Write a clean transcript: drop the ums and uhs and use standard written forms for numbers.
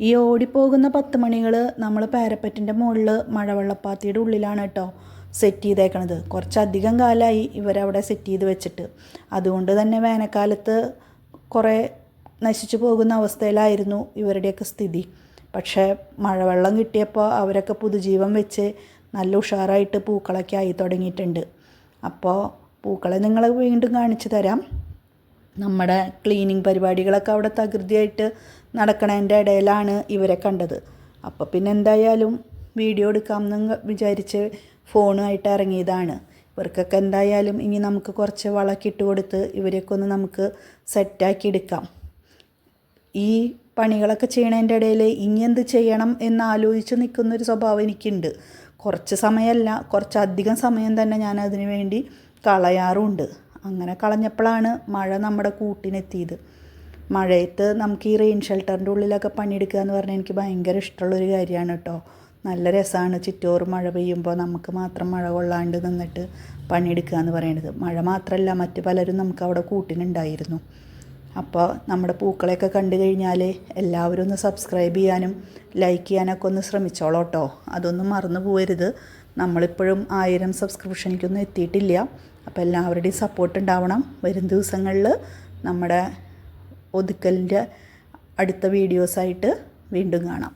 ഈ ഓടിപ്പോകുന്ന 10 മണികൾ നമ്മൾ പാരപ്പറ്റിൻ്റെ മുകളിൽ മഴവെള്ളപ്പാത്തിയുടെ ഉള്ളിലാണ് കേട്ടോ സെറ്റ് ചെയ്തേക്കണത്. കുറച്ചധികം കാലമായി ഇവരവിടെ സെറ്റ് ചെയ്ത് വെച്ചിട്ട്. അതുകൊണ്ട് തന്നെ വേനൽക്കാലത്ത് കുറേ നശിച്ചു പോകുന്ന അവസ്ഥയിലായിരുന്നു ഇവരുടെയൊക്കെ സ്ഥിതി. പക്ഷേ മഴവെള്ളം കിട്ടിയപ്പോൾ അവരൊക്കെ പുതുജീവൻ വെച്ച് നല്ല ഉഷാറായിട്ട് പൂക്കളൊക്കെ ആയി തുടങ്ങിയിട്ടുണ്ട്. അപ്പോൾ പൂക്കളെ നിങ്ങളെ വീണ്ടും കാണിച്ചു തരാം. നമ്മുടെ ക്ലീനിങ് പരിപാടികളൊക്കെ അവിടെ തകൃതിയായിട്ട് നടക്കണതിൻ്റെ ഇടയിലാണ് ഇവരെ കണ്ടത്. അപ്പോൾ പിന്നെ എന്തായാലും വീഡിയോ എടുക്കാമെന്ന് വിചാരിച്ച് ഫോണുമായിട്ട് ഇറങ്ങിയതാണ്. ഇവർക്കൊക്കെ എന്തായാലും ഇനി നമുക്ക് കുറച്ച് വളമൊക്കെ ഇട്ട് കൊടുത്ത് ഇവരെയൊക്കെ ഒന്ന് നമുക്ക് സെറ്റാക്കി എടുക്കാം. ഈ പണികളൊക്കെ ചെയ്യണതിൻ്റെ ഇടയിൽ ഇനി എന്ത് ചെയ്യണം എന്നാലോചിച്ച് നിൽക്കുന്നൊരു സ്വഭാവം എനിക്കുണ്ട്. കുറച്ച് സമയമല്ല, കുറച്ചധികം സമയം തന്നെ ഞാൻ അതിനു വേണ്ടി കളയാറുമുണ്ട്. അങ്ങനെ കളഞ്ഞപ്പോഴാണ് മഴ നമ്മുടെ കൂട്ടിനെത്തിയത്. മഴയത്ത് നമുക്ക് ഈ റെയിൻ ഷെൽട്ടറിൻ്റെ ഉള്ളിലൊക്കെ പണിയെടുക്കുക എന്ന് പറഞ്ഞാൽ എനിക്ക് ഭയങ്കര ഇഷ്ടമുള്ളൊരു കാര്യമാണ് കേട്ടോ. നല്ല രസമാണ് ചിറ്റോറ് മഴ പെയ്യുമ്പോൾ നമുക്ക് മാത്രം മഴ കൊള്ളാണ്ട് നിന്നിട്ട് പണിയെടുക്കുക എന്ന് പറയുന്നത്. മഴ മാത്രമല്ല, മറ്റ് പലരും നമുക്ക് അവിടെ കൂട്ടിനുണ്ടായിരുന്നു. അപ്പോൾ നമ്മുടെ പൂക്കളെയൊക്കെ കണ്ടു കഴിഞ്ഞാൽ എല്ലാവരും ഒന്ന് സബ്സ്ക്രൈബ് ചെയ്യാനും ലൈക്ക് ചെയ്യാനൊക്കെ ഒന്ന് ശ്രമിച്ചോളൂ കേട്ടോ. അതൊന്നും മറന്നു പോകരുത്. നമ്മളിപ്പോഴും 1000 സബ്സ്ക്രിപ്ഷനിലേക്കൊന്നും എത്തിയിട്ടില്ല. അപ്പോൾ എല്ലാവരുടെയും സപ്പോർട്ട് ഉണ്ടാവണം. വരും ദിവസങ്ങളിൽ നമ്മുടെ ഒതുക്കലിൻ്റെ അടുത്ത വീഡിയോസായിട്ട് വീണ്ടും കാണാം.